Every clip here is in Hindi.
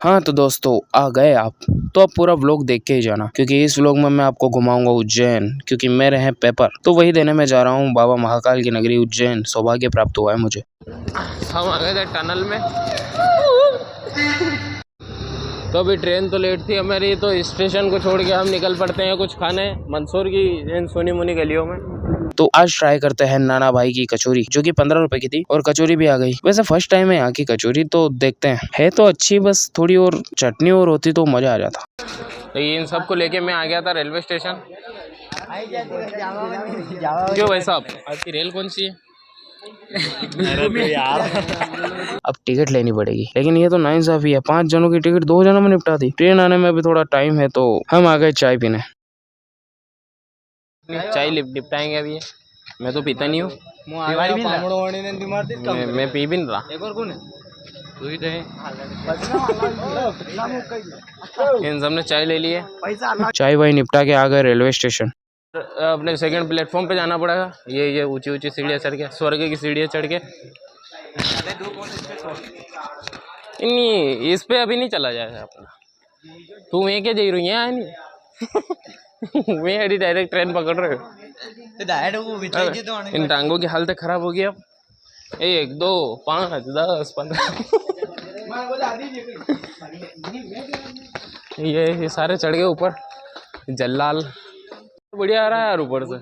हाँ तो दोस्तों आ गए आप, तो अब पूरा व्लॉग देख के ही जाना, क्योंकि इस व्लॉग में मैं आपको घुमाऊंगा उज्जैन, क्योंकि मेरे हैं पेपर, तो वही देने में जा रहा हूँ बाबा महाकाल की नगरी उज्जैन। सौभाग्य प्राप्त हुआ है मुझे। हम आ गए थे टनल में। तो अभी ट्रेन तो लेट थी हमारी, तो स्टेशन को छोड़ के हम निकल पड़ते हैं कुछ खाने मंदसौर की इन सोनी मुनी गलियों में। तो आज ट्राई करते हैं नाना भाई की कचौरी, जो कि 15 रुपए की थी, और कचौरी भी आ गई। वैसे फर्स्ट टाइम है यहाँ की कचौरी, तो देखते हैं। है तो अच्छी, बस थोड़ी और चटनी और होती तो मजा आ जाता। तो इन सबको लेके मैं आ गया था रेलवे स्टेशन। क्यों भाई साहब, आपकी रेल कौन सी है? यार अब टिकट लेनी पड़ेगी, लेकिन ये तो नाइंसाफी है। 5 जनों की टिकट 2 जनों में निपटा दी। ट्रेन आने में अभी थोड़ा टाइम है, तो हम आ गए चाय पीने। चाय निपटाएंगे अभी। मैं तो पीता नहीं हूँ। मैं पी भी नहीं रहा। एक और कौन है? तू ही थे। इन सबने चाय ले ली है। चाय वाई निपटा के आ गए रेलवे स्टेशन। अपने सेकंड प्लेटफॉर्म पे जाना पड़ेगा। ये ऊंची ऊंची सीढ़ियाँ चढ़ के, स्वर्ग की सीढ़ियाँ चढ़ के। नहीं, इस पे अभी नहीं चला जाएगा अपना। तू मैं क्या जा रही है नहीं? मैं अभी डायरेक्ट ट्रेन पकड़ रहे हो। इन टांगों की हालत खराब होगी अब। 1 2 5 10 15 ये सारे चढ़ गए ऊपर। जल्लाल बढ़िया आ रहा है यार ऊपर से।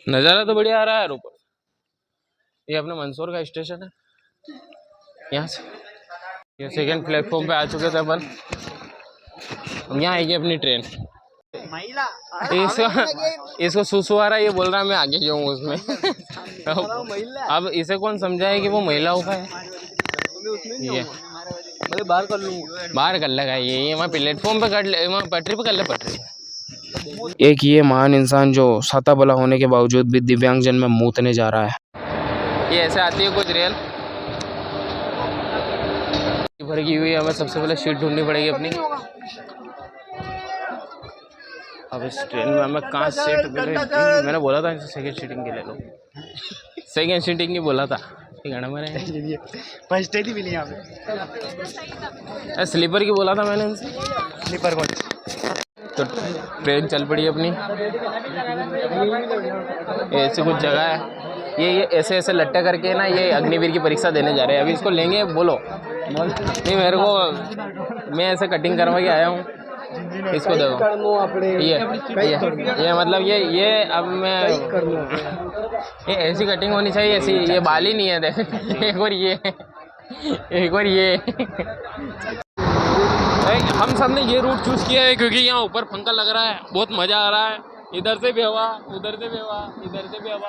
नज़ारा तो बढ़िया आ रहा है यार ऊपर। ये अपने मंदसौर का स्टेशन है। यहाँ से ये सेकंड प्लेटफॉर्म पे आ चुके थे अपन। यहाँ आएगी अपनी ट्रेन। इसको सुसु आ रहा है, ये बोल रहा है मैं आगे जाऊँ उसमें। अब इसे कौन समझाए कि वो महिलाओं का है? ये बाहर कर लगा ये वहाँ प्लेटफॉर्म पे कर ले, वहाँ पटरी पे कर ले पटरी। एक ये महान इंसान जो साता बला होने के बावजूद भी दिव्यांगजन में मूतने जा रहा है। ये ऐसे आती है कुछ रेल भर की हुई। हमें सबसे पहले सीट ढूंढनी पड़ेगी अपनी। अब इस ट्रेन में हमें कहाँ सीट मिलेगी? मैंने बोला था सेकंड सीटिंग के ले लो। सेकंड सीटिंग की बोला था। फर्स्ट ही मिली यहाँ पे। स्लीपर की बोला था मैंने इनसे। स्लीपर को तो ट्रेन चल पड़ी अपनी। ऐसे कुछ जगह है। ये ऐसे ऐसे लट्टे करके ना ये अग्निवीर की परीक्षा देने जा रहे हैं। अभी इसको लेंगे। बोलो नहीं, मेरे को मैं ऐसे कटिंग करवा के आया हूँ। इसको देखो ये मतलब ये अब मैं ये ऐसी कटिंग होनी चाहिए। ऐसी ये बाल ही नहीं है। देख एक और ये हम सब ने ये रूट चूज किया है क्योंकि यहाँ ऊपर पंखा लग रहा है, बहुत मजा आ रहा है। इधर से भी हवा, उधर से भी हवा, इधर से भी हवा,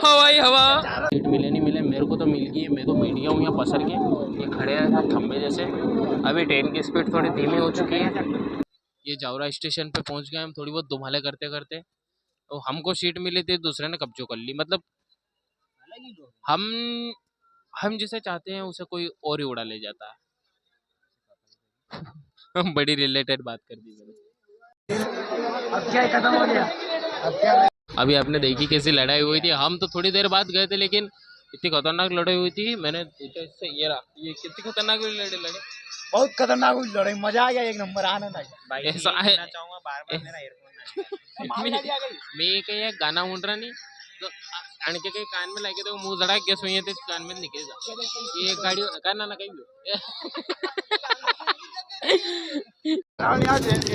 हवा ही हवा। सीट मिले नहीं मिले, मेरे को तो मिल गई। मैं तो बैठ गया हूँ यहाँ पसर के। ये खड़े हैं थंबे जैसे। अभी ट्रेन की स्पीड थोड़ी धीमी हो चुकी है। ये जावरा स्टेशन पे पहुंच गए हम, थोड़ी बहुत धुमाले करते करते। तो हमको सीट मिली थी, दूसरे ने कब्जो कर ली। मतलब हम जिसे चाहते हैं उसे कोई और ही उड़ा ले जाता है। हम बड़ी रिलेटेड बात कर दी मैंने। अब क्या खत्म हो गया? अब क्या? अभी आपने देखी कैसी लड़ाई हुई थी। हम तो थोड़ी देर बाद गए थे, लेकिन इतनी खतरनाक लड़ाई हुई थी। मैंने इससे ये कितनी खतरनाक लड़े। बहुत खतरनाक लड़ाई, मजा आ गया, एक नंबर आनंद आ गया। ऐसा है मैं कहीं गाना उड़ रहा नहीं तो आणके काही कान में लागे तो मुंह झड़ा के सोई ते कान में निकल जा। ये गाड़ी का ना कहीं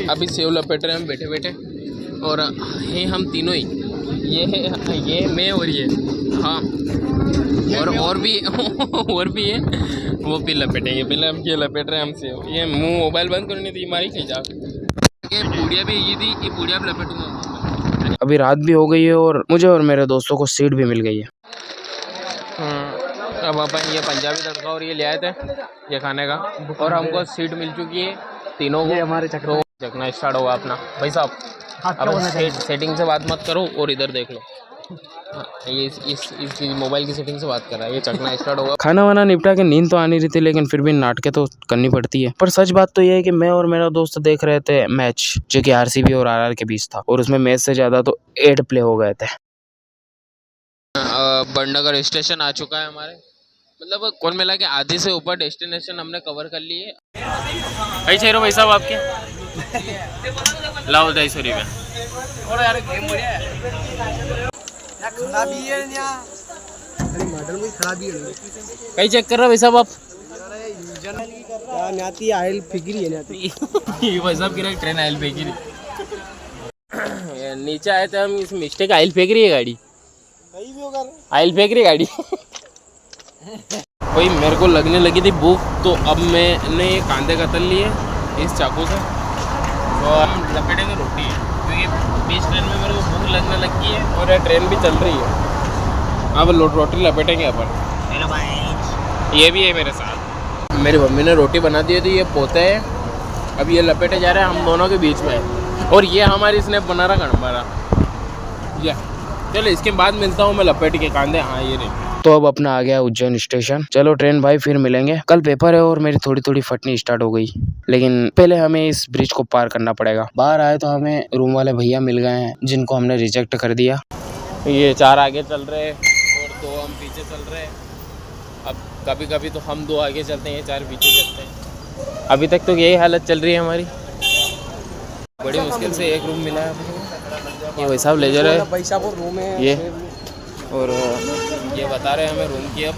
अभी सेव लपेट रहे हम बैठे बैठे। और ये हम तीनों ही, ये मैं और ये, हाँ और भी और भी है। वो भी लपेटेंगे। पहले हम ये लपेट रहे हैं हमसे। ये मुंह मोबाइल बंद करनी थी हमारी कहीं जा के। पूड़िया भी ये थी, ये पूड़िया भी लपेटूंगा। अभी रात भी हो गई है और मुझे और मेरे दोस्तों को सीट भी मिल गई है। अब अपन ये पंजाबी तड़का और ये ले आए थे ये खाने का, और हमको सीट मिल चुकी है तीनों को। हमारे चखना स्टार्ट होगा अपना। भाई साहब अब सेटिंग से बात मत करो और इधर देख लो। ये इस मोबाइल की सेटिंग से बात कर रहा है। ये चखना स्टार्ट होगा। खाना वाना निपटा के नींद तो आनी रही थी, लेकिन फिर भी नाटके तो करनी पड़ती है। पर सच बात तो ये है कि मैं और मेरा दोस्त देख रहे थे मैच, जो कि आरसीबी और आरआर के बीच था, और उसमें मैच से ज्यादा तो 8 प्ले हो गए थे। बड़नगर स्टेशन आ चुका है हमारे। मतलब कुल मिला के आधे से ऊपर डेस्टिनेशन हमने कवर कर लिए। कई चाहिए भाई साहब आपके? लाओ 250 रुपये। और यार खराबी है यहाँ, अरे मॉडल में खराबी है। कई चेक कर रहे भाई साहब आप? नाती आयल फिक्री है नाती। भाई साहब की ट्रेन आयल फेंक रही। नीचे आए थे हम, इस मिस्टेक आयल फेंक रही है गाड़ी, आयल फेंक रही है गाड़ी। भाई मेरे को लगने लगी थी भूख, तो अब मैंने ये कांदे कतल लिए इस चाकू से, तो हम लपेटेंगे रोटी है, क्योंकि बीच ट्रेन में मेरे को भूख लगने लगी है और ये ट्रेन भी चल रही है। अब रोटी लपेटेंगे अपन। ये भी है मेरे साथ। मेरी मम्मी ने रोटी बना दी थी, ये पोते है, अब ये लपेटे जा रहे हैं हम दोनों के बीच में, और ये हमारी स्नैप बना रहा गणबारा। या चलो इसके बाद मिलता हूँ मैं लपेट के कांदे। हाँ ये रही। तो अब अपना आ गया उज्जैन स्टेशन। चलो ट्रेन भाई फिर मिलेंगे। कल पेपर है और मेरी थोड़ी थोड़ी फटनी स्टार्ट हो गई, लेकिन पहले हमें इस ब्रिज को पार करना पड़ेगा। बाहर आए तो हमें रूम वाले भैया मिल गए हैं, जिनको हमने रिजेक्ट कर दिया। ये 4 आगे चल रहे हैं और 2 हम पीछे चल रहे हैं। अब कभी कभी तो हम 2 आगे चलते हैं, 4 पीछे चलते हैं। अभी तक तो यही हालत चल रही है हमारी। बड़ी मुश्किल से एक रूम मिला है। ये भाई साहब ले जा रहे हैं रूम है ये, और ये बता रहे हैं हमें रूम की अब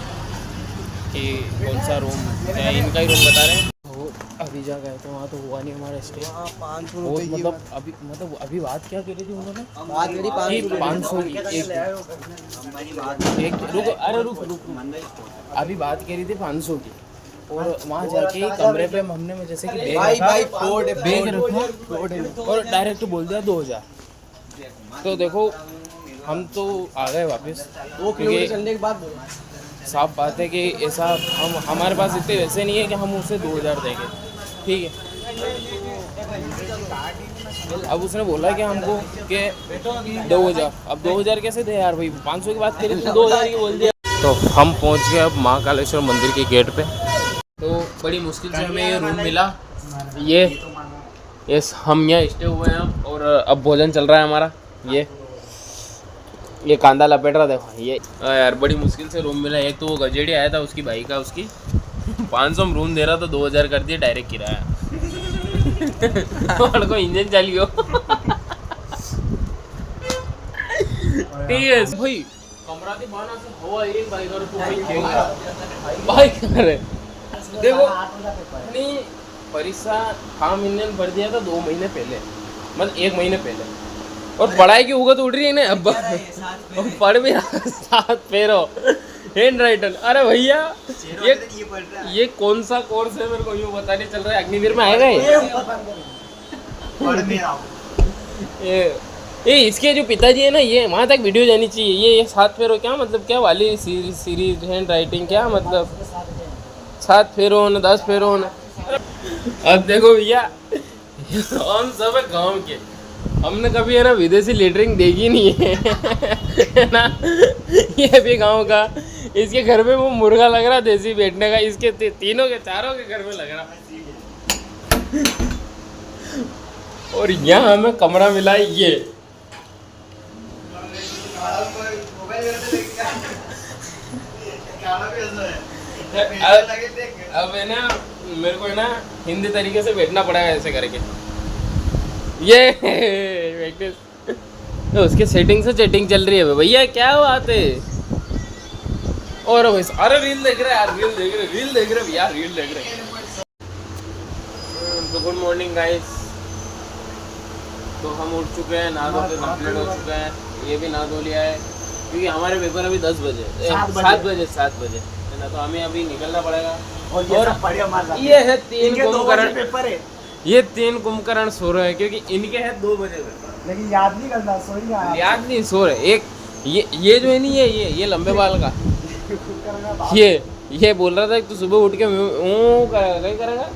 कि कौन सा रूम है, इनका ही रूम बता रहे हैं। वो अभी जा गए थे वहाँ, तो हुआ नहीं हमारा स्टे। 500 मतलब अभी बात क्या करी थी उन्होंने? 500 की एक रुक, अरे रुक अभी बात करी थी 500 की, और वहाँ जाके कमरे पे हमने जैसे कि बैग रखा और डायरेक्ट बोल दिया 2000। तो देखो हम तो आ गए वापस, 2 किलोमीटर चलने के बाद। साफ बात है कि ऐसा हमारे पास इतने वैसे नहीं है कि हम उसे 2000 देंगे, ठीक है। अब उसने बोला कि हमको कि 2000, अब 2000 कैसे दे यार भाई, 500 की बात करी तो 2000 की बोल दिया। तो हम पहुंच गए अब महाकालेश्वर मंदिर के गेट पे। तो बड़ी मुश्किल से हमें ये रूम मिला। ये हम यहाँ स्टे हुए हैं और अब भोजन चल रहा है हमारा। ये कांदा लपेट रहा, देखो ये यार बड़ी मुश्किल से रूम मिला। एक तो वो गजेड़ी आया था उसकी भाई का, उसकी 500 में रूम दे रहा, तो 2000 कर दिया डायरेक्ट किराया। और को इंजन चालियो। ठीक है भाई, कमरा के बाहर से हवा एक भाई कर, तू भाई करे देखो नहीं परीक्षा हम इंजन भर दिया था 2 महीने पहले, मतलब 1 महीने पहले, और पढ़ाई की उगत उड़ रही है ना अब। पढ़ भी 7 फेरो हैंड राइटन। अरे भैया ये कौन सा कोर्स है मेरे को यूँ पता नहीं चल रहा है। अग्निवीर में आएगा ये इसके जो पिताजी है ना, ये वहाँ तक वीडियो जानी चाहिए। ये 7 फेरो क्या मतलब, क्या वाली सीरीज हैंड राइटिंग क्या मतलब, 7 फेरो न 10 फेरो न। अब देखो भैया हम सब है गाँव के, हमने कभी है ना विदेशी लेटरिंग देखी नहीं है ना। ये भी गांव का, इसके घर में वो मुर्गा लग रहा देसी बैठने का, इसके तीनों के चारों के घर में लग रहा। और यहाँ हमें कमरा मिला ये। अब है ना मेरे को है ना हिंदी तरीके से बैठना पड़ेगा ऐसे करके। ये तो उसके सेटिंग से चैटिंग चल रही है भैया, क्या बात है। और अरे रील देख रहे यार, रील देख रहे भैया, रील देख रहे। तो गुड मॉर्निंग गाइस। तो हम उठ चुके हैं, नहा धो के कंप्लीट हो चुके हैं। ये भी नहा धो लिया है, क्योंकि हमारे पेपर अभी 7 बजे है ना, तो हमें अभी निकलना पड़ेगा। और ये है 3 कुंभकर्ण पेपर है, ये 3 कुंभकर्ण सो रहे हैं, क्योंकि इनके है 2 बजे लेकिन याद नहीं करना, याद नहीं सो रहे। एक ये जो है नहीं, ये लंबे बाल का ये बोल रहा था कि तू सुबह उठ के करेगा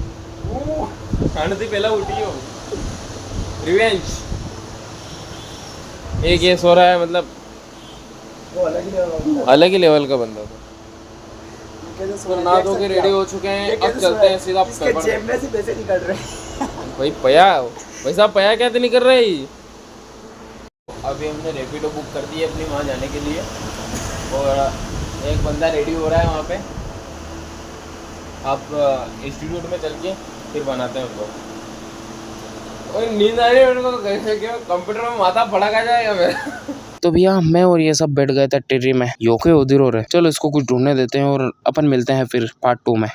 शांति पहला उठी हो रिवेंज। एक ये सो रहा है, मतलब वो अलग ही लेवल का बंदा था। तो ना धो के रेडी हो चुके हैं, अब चलते हैं सीधा पेपर। जेब में से पैसे निकल रहे भाई भाई साहब पया क्या नहीं कर रहे। अभी हमने रैपिडो बुक कर दी है अपनी वहाँ जाने के लिए, और एक बंदा रेडी हो रहा है वहाँ पे, आप इंस्टीट्यूट में चल के फिर बनाते हैं उसको। और नींद आ रही है मेरे को, कैसे क्यों कंप्यूटर में माथा फड़का जाएगा मेरा। तो भैया मैं और ये सब बैठ गए थे टेर्री में, योके उधर हो रहे। चलो इसको कुछ ढूंढने देते हैं और अपन मिलते हैं फिर पार्ट 2 में।